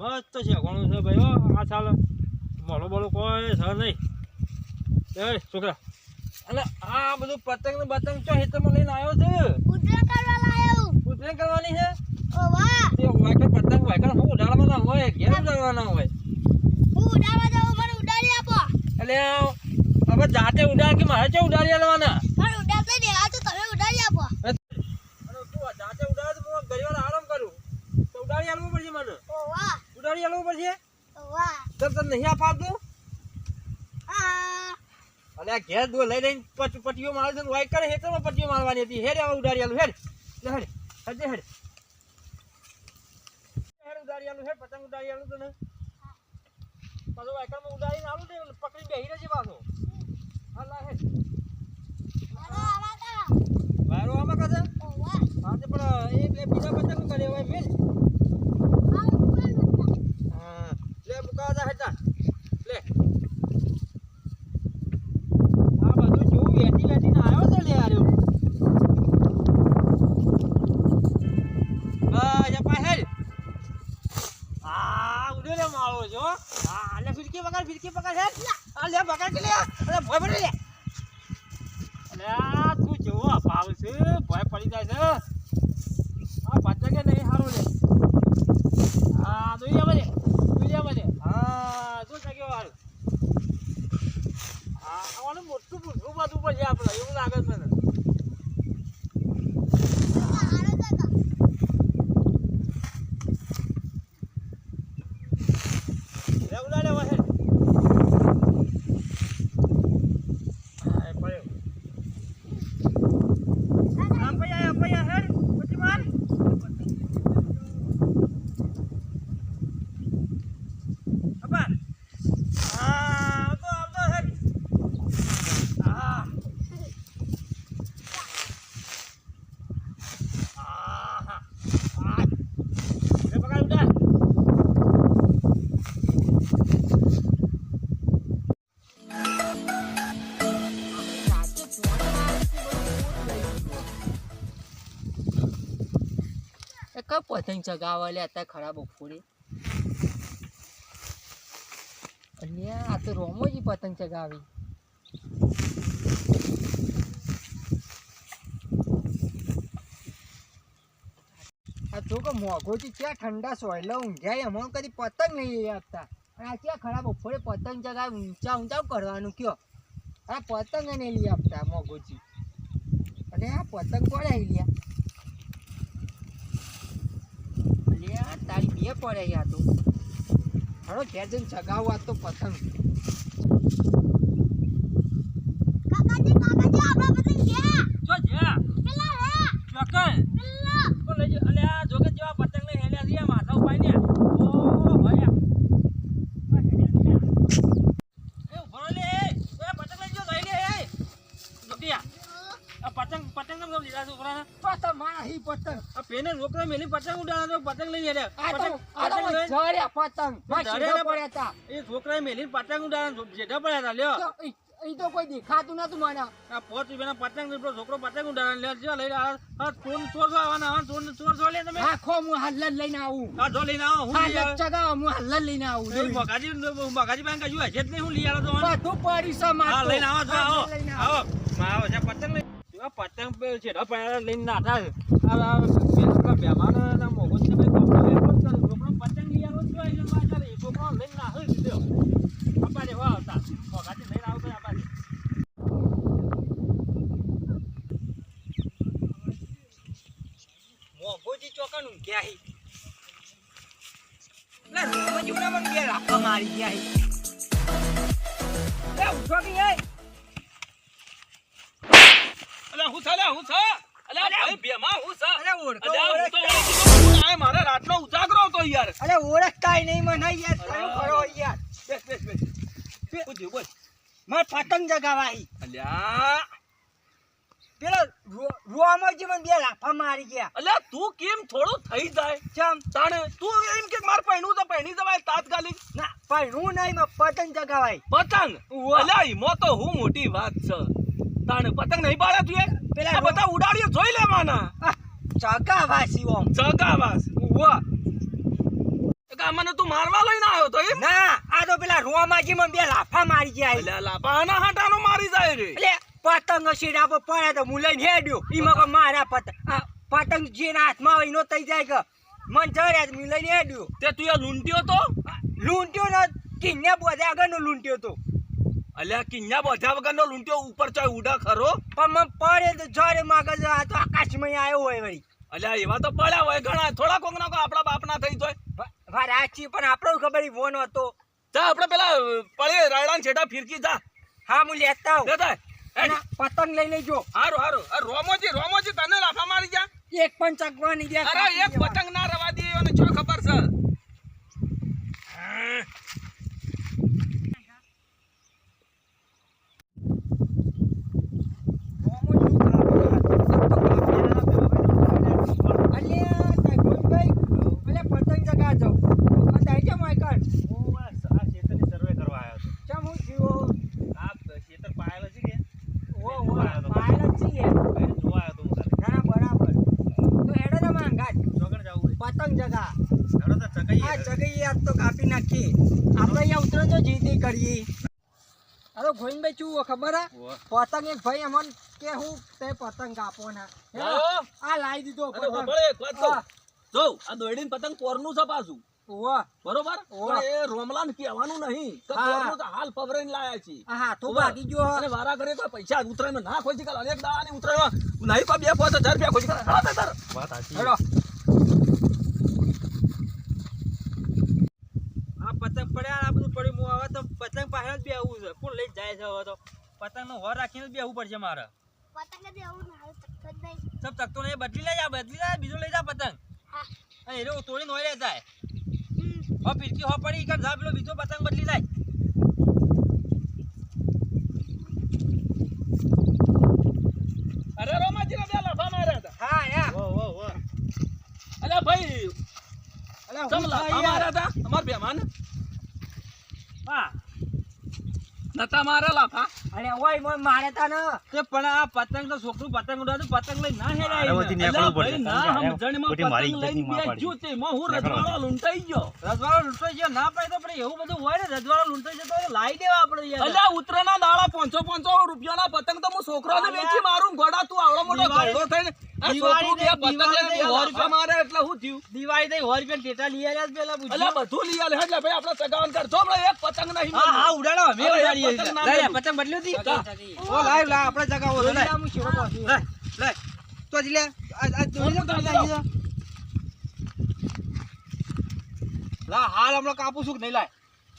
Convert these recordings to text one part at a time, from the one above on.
મસ્ત છે ઘણું છે ભાઈ. આ ચાલે મોલો બોલો કોઈ છે નહીં. એ છોકરા અને આ બધું પતંગ ને બતંગ ચો હેતરમાં લઈને આવ્યો છે. ઉતરાણ કરવા લાયો. ઉતરાણ કરવાની છે. ઓ વાહ. તે વાયકર પતંગ વાયકર હું ઉડાડવાના હોય ઘેર ઉડાડવાના હોય. હું ઉડાડવા જાઉં મને ઉડાડી આપો. એટલે હવે જાતે ઉડાડ કે મારે ચો ઉડાડી આલવાના? પણ ઉડાડતા નહીં આ તો તમે ઉડાડી આપો. અને તું જાતે ઉડાડ તો હું ઘરે વાળા આરામ કરું તો ઉડાડી આલવું પડશે મને. ઓ વાહ. ઉડાડી આલવું પડશે. ઓ વાહ. તો તને નહીં અપાવતું. આ અને આ ઘેર દો લઈ લઈને પટીઓ મારે છે વાઈક કરે હેતરમાં પટીઓ મારવાની હતી. હેડ હવે ઉડાડી આલું હેડ લે હેડ હેડ હેડ હેડ ઉડાડી આલું હેડ પતંગ ઉડાડી આલું તને પાછો વાઈકરમાં ઉડાડીને આલું ને પકડી બેહી રહેજે પાછો. હા લા હેડ મારો આવા કા. વાયરો આમાં કાશે. ઓ વાહ. હા તે પણ એ બીજા પતંગ કરે હવે મેલ. આ ઉપર નતા. હા લે મુકાવા જા હેડ લે. આ બધું જોવું વેટી વેટીને આવ્યો છે લે આર્યો. બસ અપા હેડ. આ ઉડે લે માળો છો. હા લે ફિરકી પકડ હેડ. આ લે પકડ કે લે. અરે ભોય પડી લે. અલે આ તું જોવો ભાવ છે ભોય પડી જાય છે. આ પતંગે નહીં હારું લે. હા દુનિયા બને હા શું લાગ્યો હાલ. હા આવાનું મોટું પૂછવું બધું પડશે આપણે એવું લાગે છે મને. આરો કાકા. લે ઉડાડે વાહે. હા એ પડ્યો. આમ પૈયા હેડ પછી માર. અપા આવતો હેડ. હા લે પકડ ઉડાડ. કપ પતંગ ચગાવવા લે અત્યારે ખરાબ બપોરે. અને આ તો રોમોજી પતંગ ચગાવી. આ તો કે મોઘોથી ક્યાં ઠંડા સોયલા ઊંઘ્યા એમાં કદી પતંગ નહીં લઈ આપતા. અને આ ક્યાં ખરાબ બપોરે પતંગ ચગાવી ઊંચા કરવાનું કયો. આ પતંગ નહીં લઈ આપતા મોઘોજી. અને આ પતંગ પડે લ્યા. તારી બે પડે યા તો હરો ઘેર જઈને ચગાવવા તો પતંગ. કાકાજી આપણા પતંગ ગયા. જો જા પેલા રે. ચોકન પેલા. કોણ લઈ અલે આ જોગે જેવા પતંગ ને હેલ્યા છે માથા ઉપાય ને. ઓ ભયા એ ઉભરો લે. એ પતંગ લઈ જો લઈ લે. એ જોટિયા આ પતંગ ને લીધા છોકરાને. પતંગ માહી પતંગ આ પેને છોકરા મેલી પતંગ ઉડાડ્યા તો પતંગ લઈ લે. પતંગ પડ્યા તા. એ છોકરાએ મેલી પતંગ ઉડાડ્યા જેઠા પડ્યા હતા લ્યો. એ તો કોઈ દેખાતું નતું મને. આ 5 રૂપિયાના પતંગ છોકરો પતંગ ઉડાડ્યા લે લઈ ચોર આવવાના ચોર લે તમે. આખો હું હાલ લઈને આવું. આ જો લઈને આવો હું લઈ આવું. ચગાવ હું હાલ લઈને આવું. મગાજી પાસે કજુ હશે જ નહીં હું લઈ આવો તો બધું પડી છે મારે. હા લઈને આવો આવો છે પતંગ લઈ પતંગ છેડા પડ્યા લઈને નાઠા છે. મહેમાન મોગો છે છોકરો પતંગ લઈ આવો છોકરો લઈને નાખે દીધો. અપાડે વાહ આવતા મગાજી લઈને આવો અપાડે. મોગોજી ચોકન ઊંઘ્યા હી. લે રોમજી મને બે રાખવા મારી ગયા. લે ઉઠો કે એ. અલા હું છા અલા ભાઈ બેમાં હું છા. અરે ઓળખો આ મારે રાતનો ઉજાગરો હતો યાર. અરે ઓળખતાય નહીં મને યાર. કયો કરો યાર. બેસ શું થયું બોલ. મારે પતંગ જગાવાઈ. અલ્યા પેલો રોમજી મને બે લાફા મારી ગયા. અલ્યા તું કેમ થોડું થઈ જાય ચમ તાણે તું એમ કે માર પહેણું તો પહેણી જવાય તાત્કાલિક. ના પણ હું નહીં પતંગ જગાવાઈ. પતંગ અલ્યા ઈમો તો હું મોટી વાત છે. તાણે પતંગ નહીં પાડે તું એ પેલા આ બધા ઉડાડીઓ જોઈ લેવાના. ચગાવાસી ઓમ જગાવાસ ઉવા કાકા મને તું મારવા લઈને આવ્યો તો એમ? ના આ તો પેલા રોમાજી મને બે લાફા મારી ગયા અલ્યા લાપાના હાટાનો મારી જાય રે. એટલે પતંગ શીડા પર પડ્યા તો હું લઈને હેડ્યો એમાં કે મારા પતંગ જેના હાથમાં હોય એનો થઈ જાય કે મન ચડ્યા તો હું લઈને હેડ્યો તે તું એ લૂંટ્યો તો? લૂંટ્યો ને કિન્ને બોધે આગળનો લૂંટ્યો તો અલ્યા કિન્યા બધા વગરનો લૂંટ્યો ઉપર ચાય ઉડા ખરો? પણ મને પડે તો જરે મગજ આ તો આકાશમાં આવ્યો હોય વળી અલ્યા એવા તો પડ્યા હોય ઘણા, થોડા કોકના કો આપણા બાપના થઈ જાય. રાચી પણ આપણો ખબર ફોન હતો જા આપણે પેલા પળે રાયડાન છેડા ફિરકી જા. હા હું લેતા આવું લેતા અને પતંગ લઈ લેજો હારું હારું. આ રોમોજી તને લાફા મારી જા. એક પણ ચકવાની દે અરે એક પતંગ ના રવા દે અને જો ખબર છે. પતંગ ચગા જાઉં માયકર હું આ ખેતરની સર્વે કરવા આવ્યો હતો. ચમ હું થયો આ ખેતર પાયેલો છે કે ઓ પાયલટ છીએ એને જોવા આવ્યો તો હું કાલે. ના બરાબર તો હેડો ને માંગાજ ચોકડ જવું પતંગ જગા હોય હેડો તો ચગાઈએ. આ જગઈ આજ તો કાપી નાખીએ આપણે અહીંયા ઉતરો તો જીતી કરીએ. અરે ગોવિંદભાઈ શું ખબર હે ઓહ. પતંગ એક ભાઈ અમન કે હું તે પતંગ કાપો ના લાવો. આ લાવી દીધો અરે પતંગ બબળે એક વાત કહું. હા. જો આ દોયડીન પતંગ પોરનું છે પાછું, ઓવા બરોબર? ઓહ. પણ એ રોમલાન કહેવાનું નહીં કે હા. પોરનું તો હાલ પવરાઈને લાયા છે. હા તો ઓવા. ભાગી ગયો અને વારા ઘડીએ કોઈ પૈસા ઉતરાયમાં ના ખોજી કાઢ, અનેક દાડાની ઉતરાયમાં નહીં પણ 2,000 રૂપિયા ખોજી કાઢ. હા, તાર. વાત સાચી. હેડો આ પતંગ પડ્યા આ બધું પડ્યું હું હવે તો પતંગ પાસે જ બેહવું છે. કોણ લઈ જાય છે હવે તો પતંગનો હોર રાખીને જ બેહવું પડશે મારે. પતંગ જ એવું ના હાલ તક જ નહીં. સબ તકતો નહીં, બદલી લઈ જા બીજો લઈ જા પતંગ. હા. અને એ તોડીને હોય રે જાય. હમ. હો ફિરકી હો પડી કે જા પેલો બીજો પતંગ બદલી લાય. અરે રોમાજીને બે લાફા માર્યા હતા. હા યા વો અલ્યા ભાઈ અલા ચમ હું લાફા ખાઈ માર્યા હતા અમાર બેમાન? હા નતા મારા લાફા? અરે ઓય મોય મારે તા ને તે પણ આ પતંગ તો છોકરું પતંગ ઉડાડે પતંગ લઈ ના હેરાય અલ્યા ભાઈ ના સમજણમાં પતંગ લઈને બેસ્યું તે માં હું રજવાડો લૂંટાઈ ગયો. રજવાડો લૂંટાઈ ગયો ના પાય તો પણ એવું બધું હોય ને રજવાડો લૂંટાઈ જતો હોય લાવી દેવા આપણે યાર. અલ્યા ઉતરાના દાડા 500 રૂપિયાના પતંગ તો હું છોકરાને વેચી મારું ગોડા તું આવડો મોટો ગળો થઈને આ છોકરું બે પતંગ લઈને બે લાફા મારે એટલે શું થયું? દિવાળી થઈ હોર રૂપિયા ટેટા લઈ આવ્યા જ પેલા પૂછ્યું. અલ્યા બધું લઈ આલે એટલે ભાઈ આપણે સગાવન કરજો આપણે એક પતંગ નહીં હા હા ઉડાડો અમે અરે, ઉડાડીએ પતંગ ના લે મેલું. પતંગ બદલ્યો હતી જગી. ઓ લાવ લાવ આપણે જગાવો લે લે હું શેરો પાછું લે તો જ લે આ દોરી તો કાઢી નાખી દો. લા હાલ હમણાં કાપું છું કે નહીં લાય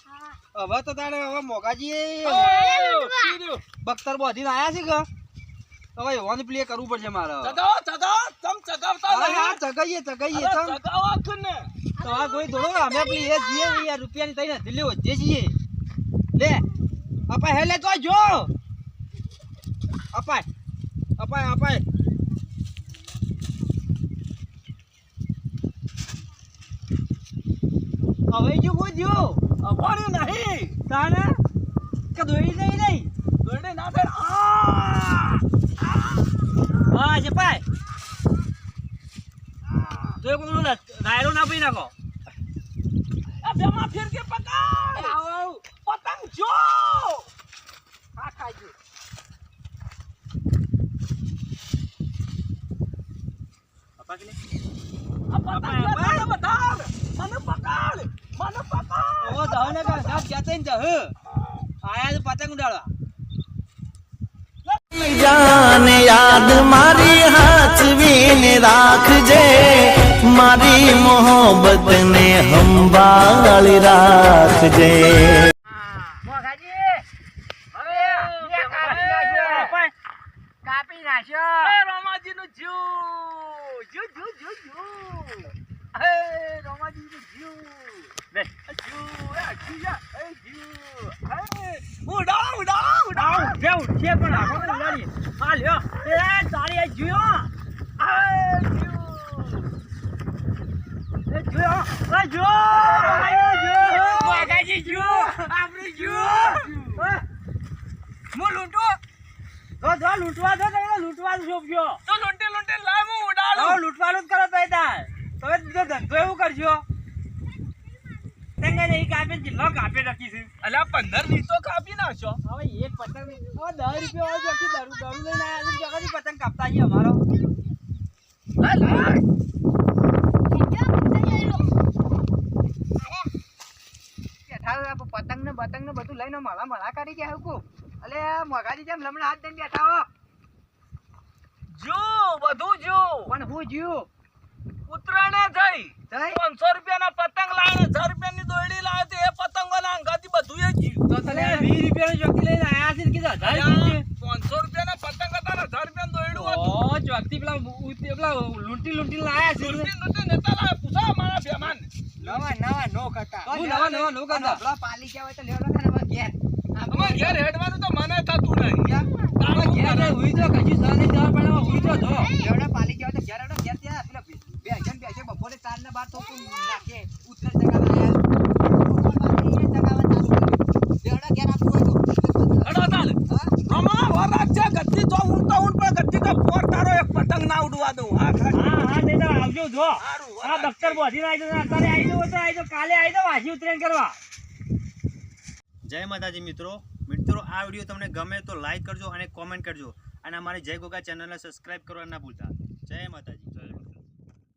હા. હવે તો તારે હવે મોગાજી ઓ, બખ્તર બોધીને આયા છે કે હવે ઓન પ્લે કરવું પડશે મારે ચગાવો ચગાવો તમ ચગાવતા હા નહીં. ચગાઈએ ચગાઈએ અરે, તમ ચગાવો આખને. તો આ કોઈ દોડો અમે પેલી એ જીએ યાર રૂપિયાની તઈને દિલ્હી વધે છીએ લે અપાય હેલે તો જો અપાય અપાય અપાય હવે જો કોઈ જો અવાણ્યું નહીં. તાને કે દોડી નહીં નહીં દોરડે ના થાય. હા છે પાય તો એ કોઈ રાયરો ના પી નાખો આ બેમાં ફિરકી પકડ. આવો પતંગ જો. હા ખાજો અપા કે આ પતંગ લે, મને બતાડ. મને પકડ. મને પકડ. ઓ દહને કા સાથ જાતે ને જહ આયા તો પતંગ ઉડાડવા જાન યાદ મારી હાચવીને રાખજે, મારી મોહબ્બત ને સંભાળી રાખજે. મોગાજી હવે બે કાપી નાખ્યો કાપી નાખ્યો એ રોમાજીનું જીવ. જીવ, જીવ, જીવ, જીવ. એ રોમાજીનું જીવ. લે જીવ, એ જીવ, એ જીવ. એ ઉડાવ, ઉડાવ, ઉડાવ. આવ જે ઉઠે પણ આખો ને ઉડાડી આ લ્યો એ તારી આ જીયો એ જીવ. એ જીયો આ જો મોગાજી જો આપણે જો હું લૂંટો જો લૂંટવા દો ને લૂંટવા દો ગયો તો લોંટે લોંટે લાવ હું ઉડાડું. હવે લૂંટવાનું જ કરો તો તાર તમે બીજો ધંધો એવું કરજો પતંગ નહીં કાપે કેટલો કાપે રાખી છે અલ્યા 15 ની તો કાપી નાખશો. હવે એક પતંગ હવે 10 રૂપિયા હોય તો આખી દારૂ લઈને આવ્યા છે જગતની પતંગ કાપતા આવીએ અમારો લાય, લાય. પતંગ ને બતંગ ને બધું લઈને મળા કરી ગયા હું અલે મોગાજી જેમ લમણા હાથ દઈને બેઠા હો જો બધું જો પણ હું જીવ ઉતરાણે થઈ થઈ 500 રૂપિયાના પતંગ લાવે 1000 રૂપિયાની દોરડી લાવે તો એ પતંગોના અંગાથી બધું એ જીવ. તો તને 20 રૂપિયાની ચોકી લઈને આવ્યા છે ને કીધા 1000 રૂપિયા 500 રૂપિયાના પતંગ હતા ને 1000 રૂપિયાનું દોરડું હતું. ઓ ચોકથી પેલા લૂંટી લાયા છે લૂંટી નેતા લાવે પૂછો મારા બેમાન. નવા નો કરતા હું નવા નો કરતા પેલા પાલી ગયા હોય તો લેવડો ને હવે ઘેર અમાર ઘેર હેડવાનું તો મને થતું નહીં. તારા ઘેર જાય હુઈ જો કજી સાને જવા પડે હુઈ જો જો લેવડો પાલી ગયા હોય તો ઘેર હેડો ઘેર ત્યાં પેલા બે જણ બપોરે 4 ને 12 તો નાખે ઉતરે જગાવા લેવડો ઘેર આપવું હોય તો હેડો તાલ. અમાર વરાત છે ગત્તી તો ઊંટો ઊંટ પર ગત્તી તો પોર તારો એક પતંગ ના ઉડવા દઉં. હા હા નહીં તો આવજો જો સારું, આ દફતર બોધીને આવી જજો અત્યારે આવી જવો તો આવી જાઓ કાલે આવી જાઓ વાજી ઉતરેન કરવા જય માતાજી મિત્રો આ વિડીયો તમને ગમે તો લાઈક કરજો અને કોમેન્ટ કરજો અને અમારી જય ગોગા ચેનલને સબસ્ક્રાઇબ કરવા ના ભૂલતા. જય માતાજી.